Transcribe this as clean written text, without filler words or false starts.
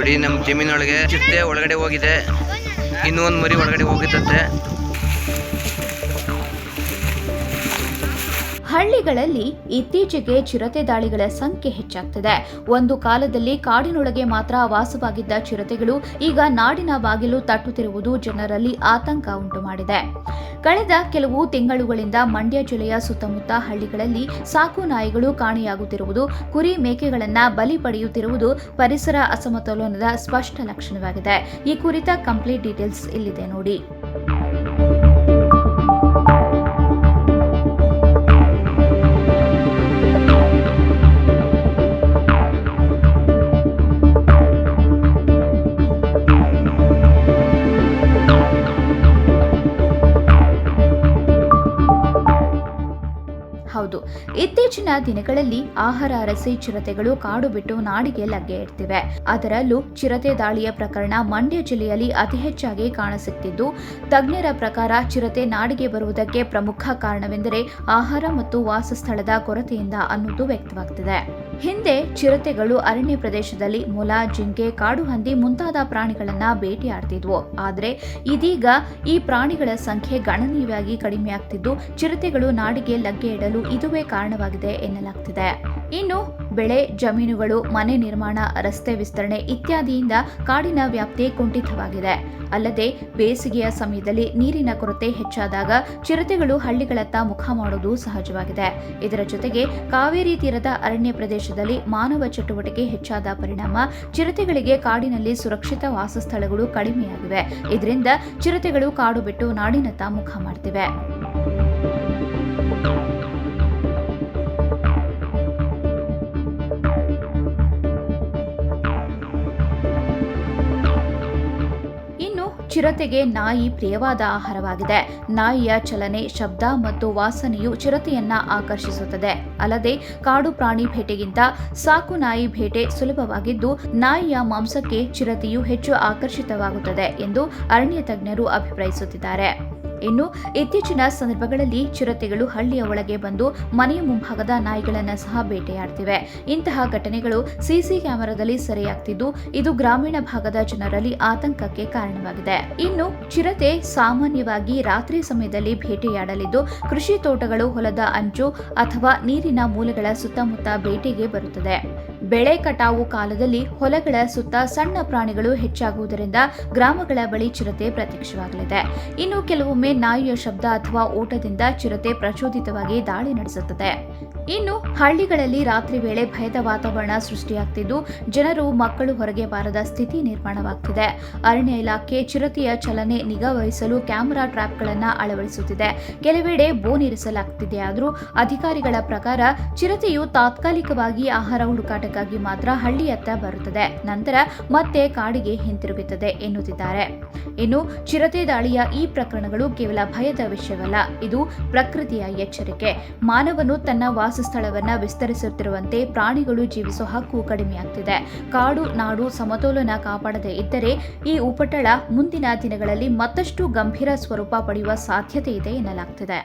ನೋಡಿ ನಮ್ಮ ಜಮೀನೊಳಗೆ ಚಿರತೆ ಒಳಗಡೆ ಹೋಗಿದೆ, ಇನ್ನೂ ಒಂದು ಮರಿ ಒಳಗಡೆ ಹೋಗಿತ್ತಂತೆ. ಹಳ್ಳಿಗಳಲ್ಲಿ ಇತ್ತೀಚೆಗೆ ಚಿರತೆ ದಾಳಿಗಳ ಸಂಖ್ಯೆ ಹೆಚ್ಚಾಗ್ತಿದೆ. ಒಂದು ಕಾಲದಲ್ಲಿ ಕಾಡಿನೊಳಗೆ ಮಾತ್ರ ವಾಸವಾಗಿದ್ದ ಚಿರತೆಗಳು ಈಗ ನಾಡಿನ ಬಾಗಿಲು ತಟ್ಟುತ್ತಿರುವುದು ಜನರಲ್ಲಿ ಆತಂಕ ಉಂಟು ಮಾಡಿದೆ. ಕಳೆದ ಕೆಲವು ತಿಂಗಳುಗಳಿಂದ ಮಂಡ್ಯ ಜಿಲ್ಲೆಯ ಸುತ್ತಮುತ್ತ ಹಳ್ಳಿಗಳಲ್ಲಿ ಸಾಕು ನಾಯಿಗಳು ಕಾಣೆಯಾಗುತ್ತಿರುವುದು, ಕುರಿ ಮೇಕೆಗಳನ್ನ ಬಲಿ ಪಡೆಯುತ್ತಿರುವುದು ಪರಿಸರ ಅಸಮತೋಲನದ ಸ್ಪಷ್ಟ ಲಕ್ಷಣವಾಗಿದೆ. ಈ ಕುರಿತ ಕಂಪ್ಲೀಟ್ ಡೀಟೇಲ್ಸ್ ಇಲ್ಲಿದೆ ನೋಡಿ. ಹೌದು, ಇತ್ತೀಚಿನ ದಿನಗಳಲ್ಲಿ ಆಹಾರ ಅರಸಿ ಚಿರತೆಗಳು ಕಾಡು ಬಿಟ್ಟು ನಾಡಿಗೆ ಲಗ್ಗೆ ಇಡ್ತಿವೆ. ಅದರಲ್ಲೂ ಚಿರತೆ ದಾಳಿಯ ಪ್ರಕರಣ ಮಂಡ್ಯ ಜಿಲ್ಲೆಯಲ್ಲಿ ಅತಿ ಹೆಚ್ಚಾಗಿ ಕಾಣಸಿಗ್ತಿದ್ದು, ತಜ್ಞರ ಪ್ರಕಾರ ಚಿರತೆ ನಾಡಿಗೆ ಬರುವುದಕ್ಕೆ ಪ್ರಮುಖ ಕಾರಣವೆಂದರೆ ಆಹಾರ ಮತ್ತು ವಾಸಸ್ಥಳದ ಕೊರತೆಯಿಂದ ಅನ್ನೋದು ವ್ಯಕ್ತವಾಗ್ತಿದೆ. ಹಿಂದೆ ಚಿರತೆಗಳು ಅರಣ್ಯ ಪ್ರದೇಶದಲ್ಲಿ ಮೊಲ, ಜಿಂಕೆ, ಕಾಡು ಹಂದಿ ಮುಂತಾದ ಪ್ರಾಣಿಗಳನ್ನ ಬೇಟೆಯಾಡ್ತಿದ್ವು. ಆದರೆ ಇದೀಗ ಈ ಪ್ರಾಣಿಗಳ ಸಂಖ್ಯೆ ಗಣನೀಯವಾಗಿ ಕಡಿಮೆಯಾಗ್ತಿದ್ದು, ಚಿರತೆಗಳು ನಾಡಿಗೆ ಲಗ್ಗೆ ಇಡಲು ಇದುವೇ ಕಾರಣವಾಗಿದೆ ಎನ್ನಲಾಗ್ತಿದೆ. ಇನ್ನು ಬೆಳೆ, ಜಮೀನುಗಳು, ಮನೆ ನಿರ್ಮಾಣ, ರಸ್ತೆ ವಿಸ್ತರಣೆ ಇತ್ಯಾದಿಯಿಂದ ಕಾಡಿನ ವ್ಯಾಪ್ತಿ ಕುಂಠಿತವಾಗಿದೆ. ಅಲ್ಲದೆ ಬೇಸಿಗೆಯ ಸಮಯದಲ್ಲಿ ನೀರಿನ ಕೊರತೆ ಹೆಚ್ಚಾದಾಗ ಚಿರತೆಗಳು ಹಳ್ಳಿಗಳತ್ತ ಮುಖ ಮಾಡುವುದು ಸಹಜವಾಗಿದೆ. ಇದರ ಜೊತೆಗೆ ಕಾವೇರಿ ತೀರದ ಅರಣ್ಯ ಪ್ರದೇಶದಲ್ಲಿ ಮಾನವ ಚಟುವಟಿಕೆ ಹೆಚ್ಚಾದ ಪರಿಣಾಮ ಚಿರತೆಗಳಿಗೆ ಕಾಡಿನಲ್ಲಿ ಸುರಕ್ಷಿತ ವಾಸಸ್ಥಳಗಳು ಕಡಿಮೆಯಾಗಿವೆ. ಇದರಿಂದ ಚಿರತೆಗಳು ಕಾಡು ಬಿಟ್ಟು ನಾಡಿನತ್ತ ಮುಖ ಮಾಡ್ತಿವೆ. ಚಿರತೆಗೆ ನಾಯಿ ಪ್ರಿಯವಾದ ಆಹಾರವಾಗಿದೆ. ನಾಯಿಯ ಚಲನೆ, ಶಬ್ದ ಮತ್ತು ವಾಸನೆಯು ಚಿರತೆಯನ್ನ ಆಕರ್ಷಿಸುತ್ತದೆ. ಅಲ್ಲದೆ ಕಾಡು ಪ್ರಾಣಿ ಭೇಟೆಗಿಂತ ಸಾಕು ನಾಯಿ ಭೇಟೆ ಸುಲಭವಾಗಿದ್ದು, ನಾಯಿಯ ಮಾಂಸಕ್ಕೆ ಚಿರತೆಯು ಹೆಚ್ಚು ಆಕರ್ಷಿತವಾಗುತ್ತದೆ ಎಂದು ಅರಣ್ಯ ತಜ್ಞರು ಅಭಿಪ್ರಾಯಿಸುತ್ತಿದ್ದಾರೆ. ಇನ್ನು ಇತ್ತೀಚಿನ ಸಂದರ್ಭಗಳಲ್ಲಿ ಚಿರತೆಗಳು ಹಳ್ಳಿಯ ಒಳಗೆ ಬಂದು ಮನೆಯ ಮುಂಭಾಗದ ನಾಯಿಗಳನ್ನು ಸಹ ಬೇಟೆಯಾಡ್ತಿವೆ. ಇಂತಹ ಘಟನೆಗಳು ಸಿಸಿ ಕ್ಯಾಮೆರಾದಲ್ಲಿ ಸೆರೆಯಾಗ್ತಿದ್ದು, ಇದು ಗ್ರಾಮೀಣ ಭಾಗದ ಜನರಲ್ಲಿ ಆತಂಕಕ್ಕೆ ಕಾರಣವಾಗಿದೆ. ಇನ್ನು ಚಿರತೆ ಸಾಮಾನ್ಯವಾಗಿ ರಾತ್ರಿ ಸಮಯದಲ್ಲಿ ಬೇಟೆಯಾಡಲಿದ್ದು, ಕೃಷಿ ತೋಟಗಳು, ಹೊಲದ ಅಂಚು ಅಥವಾ ನೀರಿನ ಮೂಲಗಳ ಸುತ್ತಮುತ್ತ ಬೇಟೆಗೆ ಬರುತ್ತದೆ. ಬೆಳೆ ಕಟಾವು ಕಾಲದಲ್ಲಿ ಹೊಲಗಳ ಸುತ್ತ ಸಣ್ಣ ಪ್ರಾಣಿಗಳು ಹೆಚ್ಚಾಗುವುದರಿಂದ ಗ್ರಾಮಗಳ ಬಳಿ ಚಿರತೆ ಪ್ರತ್ಯಕ್ಷವಾಗಲಿದೆ. ಇನ್ನು ಕೆಲವೊಮ್ಮೆ ನಾಯಿಯ ಶಬ್ದ ಅಥವಾ ಓಟದಿಂದ ಚಿರತೆ ಪ್ರಚೋದಿತವಾಗಿ ದಾಳಿ ನಡೆಸುತ್ತದೆ. ಇನ್ನು ಹಳ್ಳಿಗಳಲ್ಲಿ ರಾತ್ರಿ ವೇಳೆ ಭಯದ ವಾತಾವರಣ ಸೃಷ್ಟಿಯಾಗ್ತಿದ್ದು, ಜನರು, ಮಕ್ಕಳು ಹೊರಗೆ ಬಾರದ ಸ್ಥಿತಿ ನಿರ್ಮಾಣವಾಗ್ತಿದೆ. ಅರಣ್ಯ ಇಲಾಖೆ ಚಿರತೆಯ ಚಲನೆ ನಿಗಾ ವಹಿಸಲು ಕ್ಯಾಮೆರಾ ಟ್ರ್ಯಾಪ್ಗಳನ್ನು ಅಳವಡಿಸುತ್ತಿದೆ. ಕೆಲವೆಡೆ ಬೋನಿರಿಸಲಾಗ್ತಿದೆಯಾದರೂ ಅಧಿಕಾರಿಗಳ ಪ್ರಕಾರ ಚಿರತೆಯು ತಾತ್ಕಾಲಿಕವಾಗಿ ಆಹಾರ ಹುಡುಕಾಟಕ್ಕಾಗಿ ಮಾತ್ರ ಹಳ್ಳಿಯತ್ತ ಬರುತ್ತದೆ, ನಂತರ ಮತ್ತೆ ಕಾಡಿಗೆ ಹಿಂತಿರುಗುತ್ತದೆ ಎನ್ನುತ್ತಿದ್ದಾರೆ. ಇನ್ನು ಚಿರತೆ ದಾಳಿಯ ಈ ಪ್ರಕರಣಗಳು ಕೇವಲ ಭಯದ ವಿಷಯವಲ್ಲ, ಇದು ಪ್ರಕೃತಿಯ ಎಚ್ಚರಿಕೆ. ಮಾನವನು ತನ್ನ ವಾಸಸ್ಥಳವನ್ನು ವಿಸ್ತರಿಸುತ್ತಿರುವಂತೆ ಪ್ರಾಣಿಗಳು ಜೀವಿಸುವ ಹಕ್ಕು ಕಡಿಮೆಯಾಗ್ತಿದೆ. ಕಾಡು ನಾಡು ಸಮತೋಲನ ಕಾಪಾಡದೇ ಇದ್ದರೆ ಈ ಉಪಟಳ ಮುಂದಿನ ದಿನಗಳಲ್ಲಿ ಮತ್ತಷ್ಟು ಗಂಭೀರ ಸ್ವರೂಪ ಪಡೆಯುವ ಸಾಧ್ಯತೆ ಇದೆ ಎನ್ನಲಾಗ್ತಿದೆ.